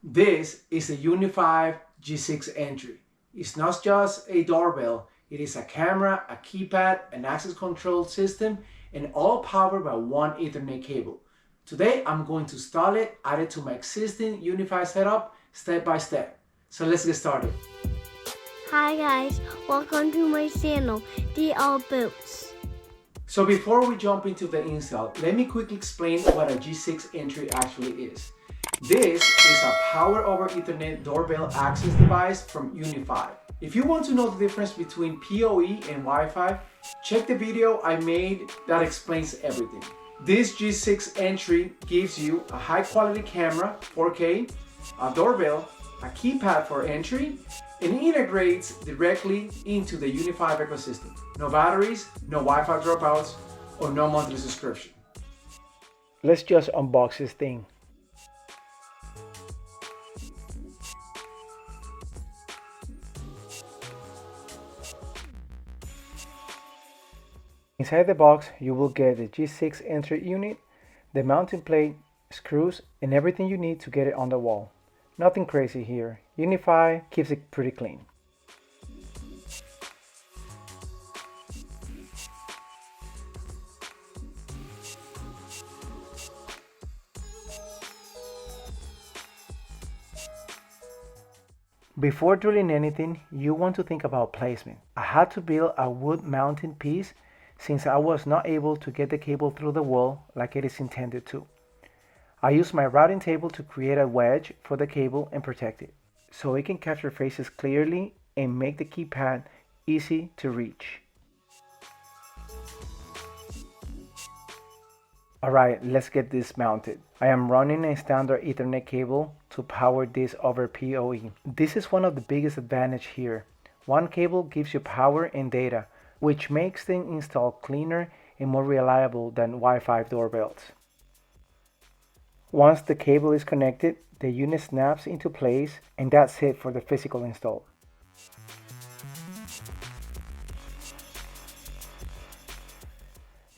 This is a UniFi G6 Entry. It's not just a doorbell, it is a camera, a keypad, an access control system, and all powered by one Ethernet cable. Today I'm going to install it, add it to my existing UniFi setup step by step. So let's get started. Hi guys, welcome to my channel, The All Boots. So before we jump into the install, let me quickly explain what a G6 Entry actually is. This is a power over Ethernet doorbell access device from UniFi. If you want to know the difference between PoE and Wi-Fi, check the video I made that explains everything. This G6 Entry gives you a high quality camera, 4K, a doorbell, a keypad for entry, and integrates directly into the UniFi ecosystem. No batteries, no Wi-Fi dropouts, or no monthly subscription. Let's just unbox this thing. Inside the box, you will get the G6 Entry unit, the mounting plate, screws, and everything you need to get it on the wall. Nothing crazy here. UniFi keeps it pretty clean. Before drilling anything, you want to think about placement. I had to build a wood mounting piece since I was not able to get the cable through the wall like it is intended to. I used my routing table to create a wedge for the cable and protect it, so it can capture faces clearly and make the keypad easy to reach. Alright, let's get this mounted. I am running a standard Ethernet cable to power this over PoE. This is one of the biggest advantages here. One cable gives you power and data, which makes the install cleaner and more reliable than Wi-Fi doorbells. Once the cable is connected, the unit snaps into place, and that's it for the physical install.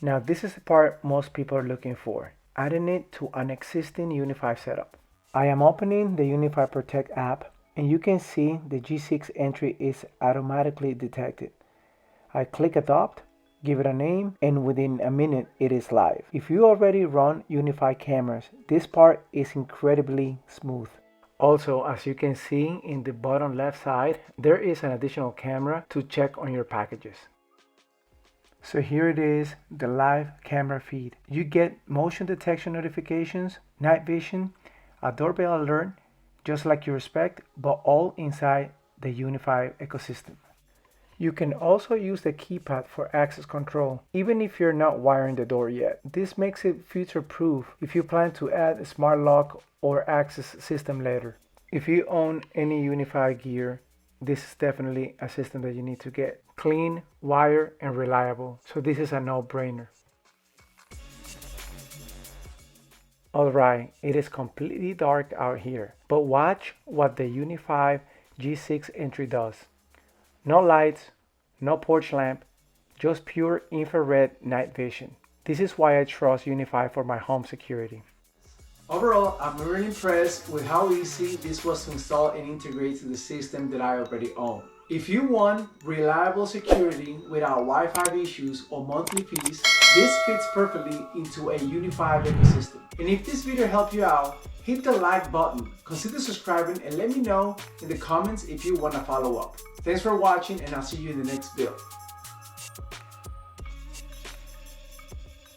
Now this is the part most people are looking for, adding it to an existing UniFi setup. I am opening the UniFi Protect app, and you can see the G6 Entry is automatically detected. I click Adopt, give it a name, and within a minute it is live. If you already run UniFi cameras, this part is incredibly smooth. Also, as you can see in the bottom left side, there is an additional camera to check on your packages. So here it is, the live camera feed. You get motion detection notifications, night vision, a doorbell alert, just like you expect, but all inside the UniFi ecosystem. You can also use the keypad for access control, even if you're not wiring the door yet. This makes it future-proof if you plan to add a smart lock or access system later. If you own any UniFi gear, this is definitely a system that you need to get. Clean, wire, and reliable. So this is a no-brainer. Alright, it is completely dark out here, but watch what the UniFi G6 Entry does. No lights, no porch lamp, just pure infrared night vision. This is why I trust UniFi for my home security. Overall, I'm really impressed with how easy this was to install and integrate to the system that I already own. If you want reliable security without Wi-Fi issues or monthly fees, this fits perfectly into a UniFi ecosystem. And if this video helped you out, hit the like button, consider subscribing, and let me know in the comments if you want to follow up. Thanks for watching, and I'll see you in the next build.